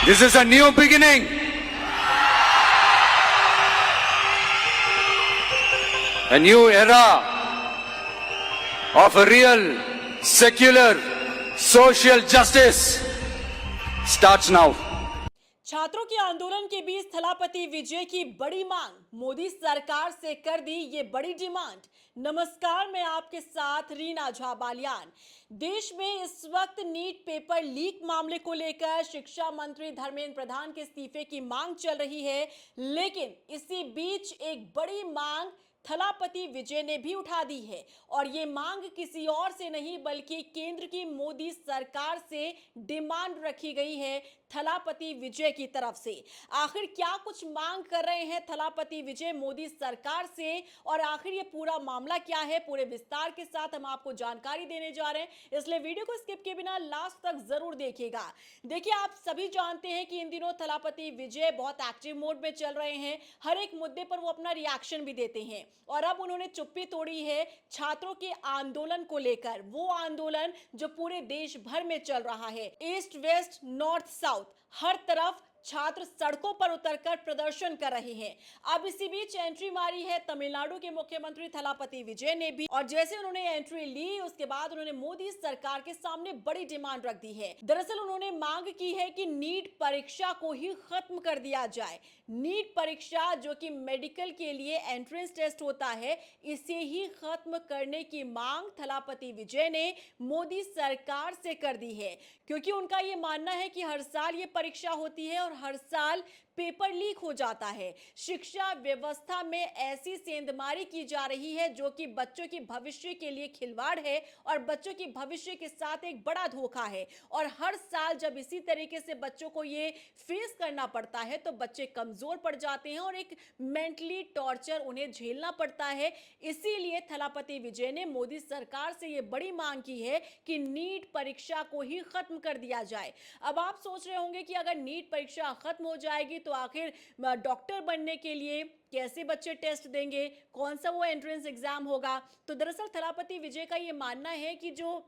This is a new beginning. A new era of a real, secular, social justice starts now. छात्रों के आंदोलन के बीच थलापति विजय की बड़ी मांग, मोदी सरकार से कर दी ये बड़ी डिमांड। नमस्कार, मैं आपके साथ रीना झा बालियान। देश में इस वक्त नीट पेपर लीक मामले को लेकर शिक्षा मंत्री धर्मेंद्र प्रधान के इस्तीफे की मांग चल रही है, लेकिन इसी बीच एक बड़ी मांग थलापति विजय ने भी उठा दी है और ये मांग किसी और से नहीं बल्कि केंद्र की मोदी सरकार से डिमांड रखी गई है थलापति विजय की तरफ से। आखिर क्या कुछ मांग कर रहे हैं थलापति विजय मोदी सरकार से और आखिर ये पूरा मामला क्या है, पूरे विस्तार के साथ हम आपको जानकारी देने जा रहे हैं, इसलिए वीडियो को स्किप किए बिना लास्ट तक जरूर देखिएगा। देखिए, आप सभी जानते हैं कि इन दिनों थलापति विजय बहुत एक्टिव मोड में चल रहे हैं। हर एक मुद्दे पर वो अपना रिएक्शन भी देते हैं और अब उन्होंने चुप्पी तोड़ी है छात्रों के आंदोलन को लेकर, वो आंदोलन जो पूरे देश भर में चल रहा है। ईस्ट वेस्ट नॉर्थ साउथ हर तरफ छात्र सड़कों पर उतरकर प्रदर्शन कर रहे हैं। अब इसी बीच एंट्री मारी है तमिलनाडु के मुख्यमंत्री थलापति विजय ने भी, और जैसे उन्होंने एंट्री ली उसके बाद उन्होंने मोदी सरकार के सामने बड़ी डिमांड रख दी है। दरअसल उन्होंने मांग की है कि नीट परीक्षा को ही खत्म कर दिया जाए। नीट परीक्षा जो कि मेडिकल के लिए एंट्रेंस टेस्ट होता है, इसे ही खत्म करने की मांग थलापति विजय ने मोदी सरकार से कर दी है, क्योंकि उनका यह मानना है कि हर साल ये परीक्षा होती है और हर साल पेपर लीक हो जाता है। शिक्षा व्यवस्था में ऐसी सेंधमारी की जा रही है जो कि बच्चों के भविष्य के लिए खिलवाड़ है और बच्चों के भविष्य के साथ एक बड़ा धोखा है। और हर साल जब इसी तरीके से बच्चों को ये फेस करना पड़ता है तो बच्चे कमजोर पड़ जाते हैं और एक मेंटली टॉर्चर उन्हें झेलना पड़ता है। इसीलिए थलापति विजय ने मोदी सरकार से ये बड़ी मांग की है कि नीट परीक्षा को ही खत्म कर दिया जाए। अब आप सोच रहे होंगे कि अगर नीट परीक्षा खत्म हो जाएगी तो आखिर डॉक्टर बनने के लिए कैसे बच्चे टेस्ट देंगे, कौन सा वो एंट्रेंस एग्जाम होगा। तो दरअसल थलापति विजय का ये मानना है कि जो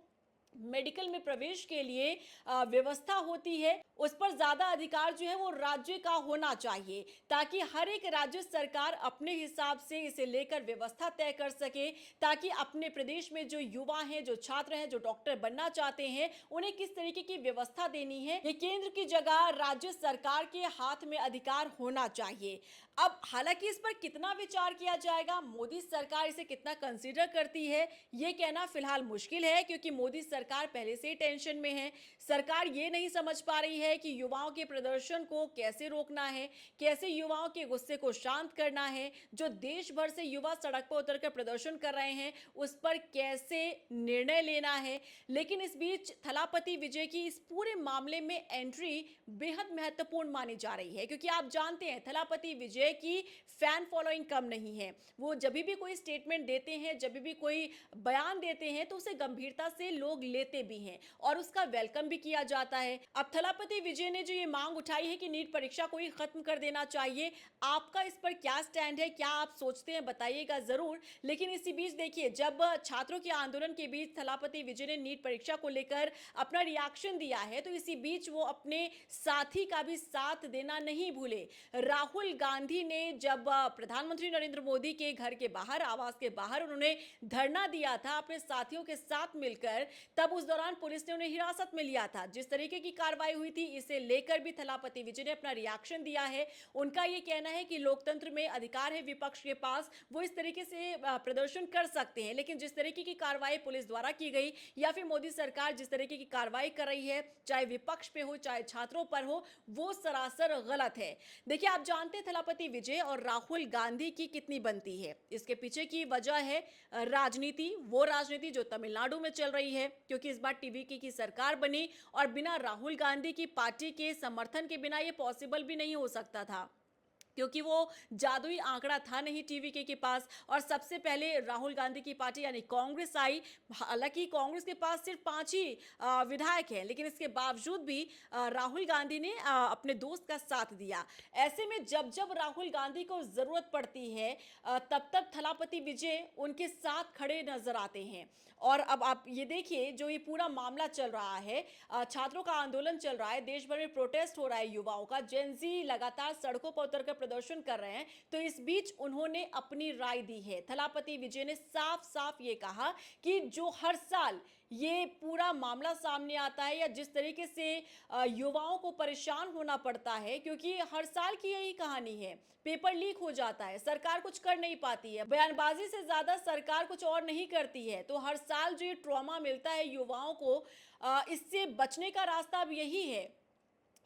मेडिकल में प्रवेश के लिए व्यवस्था होती है उस पर ज्यादा अधिकार जो है वो राज्य का होना चाहिए, ताकि हर एक राज्य सरकार अपने हिसाब से इसे लेकर व्यवस्था तय कर सके, ताकि अपने प्रदेश में जो युवा हैं, जो छात्र हैं, जो डॉक्टर बनना चाहते हैं, उन्हें किस तरीके की व्यवस्था देनी है, ये केंद्र की जगह राज्य सरकार के हाथ में अधिकार होना चाहिए। अब हालांकि इस पर कितना विचार किया जाएगा, मोदी सरकार इसे कितना कंसीडर करती है, ये कहना फिलहाल मुश्किल है, क्योंकि मोदी सरकार पहले से ही टेंशन में है। सरकार ये नहीं समझ पा रही है कि युवाओं के प्रदर्शन को कैसे रोकना है, कैसे युवाओं के गुस्से को शांत करना है। जो देश भर से युवा सड़क पर उतरकर प्रदर्शन कर रहे हैं उस पर कैसे निर्णय लेना है। लेकिन इस बीच थलापति विजय की इस पूरे मामले में एंट्री बेहद महत्वपूर्ण मानी जा रही है, क्योंकि आप जानते हैं थलापति विजय की फैन फॉलोइंग कम नहीं है। वो जब भी कोई स्टेटमेंट देते हैं, जब भी कोई बयान देते हैं तो उसे गंभीरता से लोग लेते भी हैं और उसका वेलकम भी किया जाता है। अब थलापति विजय ने जो ये मांग उठाई है कि नीट परीक्षा को ही खत्म कर देना चाहिए, आपका इस पर क्या स्टैंड है, क्या आप सोचते हैं, बताइएगा जरूर। लेकिन इसी बीच देखिए, जब छात्रों के आंदोलन के बीच थलापति विजय ने नीट परीक्षा को लेकर अपना रिएक्शन दिया है, तो इसी बीच वो अपने साथी का भी साथ देना नहीं भूले। राहुल गांधी ने जब प्रधानमंत्री नरेंद्र मोदी के घर के बाहर, आवास के बाहर उन्होंने धरना दिया था अपने साथियों के साथ मिलकर, तब उस दौरान पुलिस ने उन्हें हिरासत में लिया था। जिस तरीके की कार्रवाई हुई थी, इसे लेकर भी थलापति विजय ने अपना रिएक्शन दिया है। उनका यह कहना है कि लोकतंत्र में अधिकार है विपक्ष के पास, वो इस तरीके से प्रदर्शन कर सकते हैं, लेकिन जिस तरीके की कार्रवाई पुलिस द्वारा की गई या फिर मोदी सरकार जिस तरीके की कार्रवाई कर रही है, चाहे विपक्ष पे हो चाहे छात्रों पर हो, वो सरासर गलत है। देखिए, आप जानते हैं थलापति विजय और राहुल गांधी की कितनी बनती है। इसके पीछे की वजह है राजनीति, वो राजनीति जो तमिलनाडु में चल रही है, क्योंकि इस बार टीवीके की सरकार बनी और बिना राहुल गांधी की पार्टी के समर्थन के बिना ये पॉसिबल भी नहीं हो सकता था। क्योंकि वो जादुई आंकड़ा था नहीं टीवी के पास। और सबसे पहले राहुल गांधी की पार्टी यानी कांग्रेस आई। हालांकि कांग्रेस के पास सिर्फ 5 ही विधायक हैं, लेकिन इसके बावजूद भी राहुल गांधी ने अपने दोस्त का साथ दिया। ऐसे में जब जब राहुल गांधी को जरूरत पड़ती है तब तब थलापति विजय उनके साथ खड़े नजर आते हैं। और अब आप ये देखिए, जो ये पूरा मामला चल रहा है, छात्रों का आंदोलन चल रहा है, देश भर में प्रोटेस्ट हो रहा है, युवाओं का जेनजी लगातार सड़कों पर उतरकर प्रदर्शन कर रहे हैं। तो इस बीच उन्होंने अपनी राय दी है। थलापति विजय ने साफ साफ ये कहा कि जो हर साल ये पूरा मामला सामने आता है या जिस तरीके से युवाओं को परेशान होना पड़ता है, क्योंकि हर साल की यही कहानी है, पेपर लीक हो जाता है, सरकार कुछ कर नहीं पाती है, बयानबाजी से ज्यादा सरकार कुछ और नहीं करती है। तो हर साल जो ये ट्रॉमा मिलता है युवाओं को, इससे बचने का रास्ता अब यही है।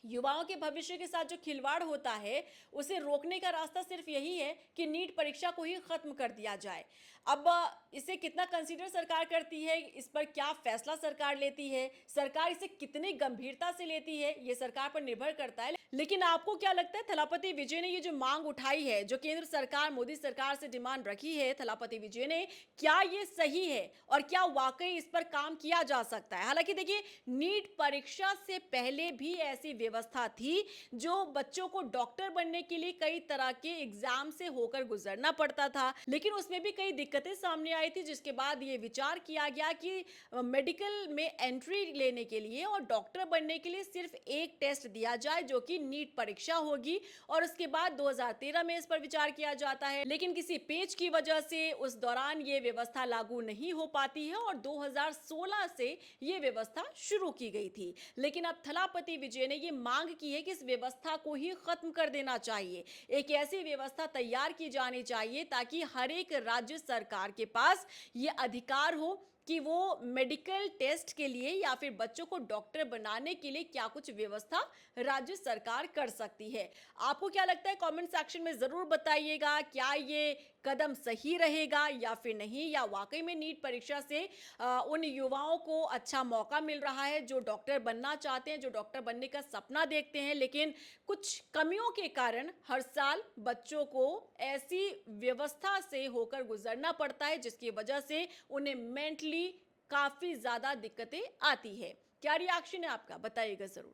युवाओं के भविष्य के साथ जो खिलवाड़ होता है, उसे रोकने का रास्ता सिर्फ यही है कि नीट परीक्षा को ही खत्म कर दिया जाए। अब इसे कितना कंसीडर सरकार करती है, इस पर क्या फैसला सरकार लेती है, सरकार इसे कितनी गंभीरता से लेती है, ये सरकार पर निर्भर करता है। लेकिन आपको क्या लगता है, थलापति विजय ने ये जो मांग उठाई है, जो केंद्र सरकार मोदी सरकार से डिमांड रखी है थलापति विजय ने, क्या ये सही है और क्या वाकई इस पर काम किया जा सकता है? हालांकि देखिए, नीट परीक्षा से पहले भी ऐसी व्यवस्था थी जो बच्चों को डॉक्टर बनने के लिए कई तरह के एग्जाम से होकर गुजरना पड़ता था, लेकिन उसमें भी कई दिक्कतें सामने आई थी, जिसके बाद ये विचार किया गया कि मेडिकल में एंट्री लेने के लिए और डॉक्टर बनने के लिए सिर्फ एक टेस्ट दिया जाए, जो कि नीट परीक्षा होगी। और उसके बाद 2013 में इस पर विचार किया जाता है, लेकिन किसी पेच की वजह से उस दौरान ये व्यवस्था लागू नहीं हो पाती है और 2016 से ये व्यवस्था शुरू की गई थी। लेकिन अब थलापति विजय ने ये मांग की है कि इस व्यवस्था को ही खत्म कर देना चाहिए। एक ऐसी व्यवस्था तैयार की जानी चाहिए ताकि हर एक राज्य सरकार के पास ये अधिकार हो कि वो मेडिकल टेस्ट के लिए या फिर बच्चों को डॉक्टर बनाने के लिए क्या कुछ व्यवस्था राज्य सरकार कर सकती है। आपको क्या लगता है, कमेंट सेक्शन में जरूर बताइएगा। क्या ये कदम सही रहेगा या फिर नहीं, या वाकई में नीट परीक्षा से उन युवाओं को अच्छा मौका मिल रहा है जो डॉक्टर बनना चाहते हैं, जो डॉक्टर बनने का सपना देखते हैं, लेकिन कुछ कमियों के कारण हर साल बच्चों को ऐसी व्यवस्था से होकर गुजरना पड़ता है जिसकी वजह से उन्हें मेंटली काफी ज्यादा दिक्कतें आती है। क्या रिएक्शन है आपका, बताइएगा जरूर।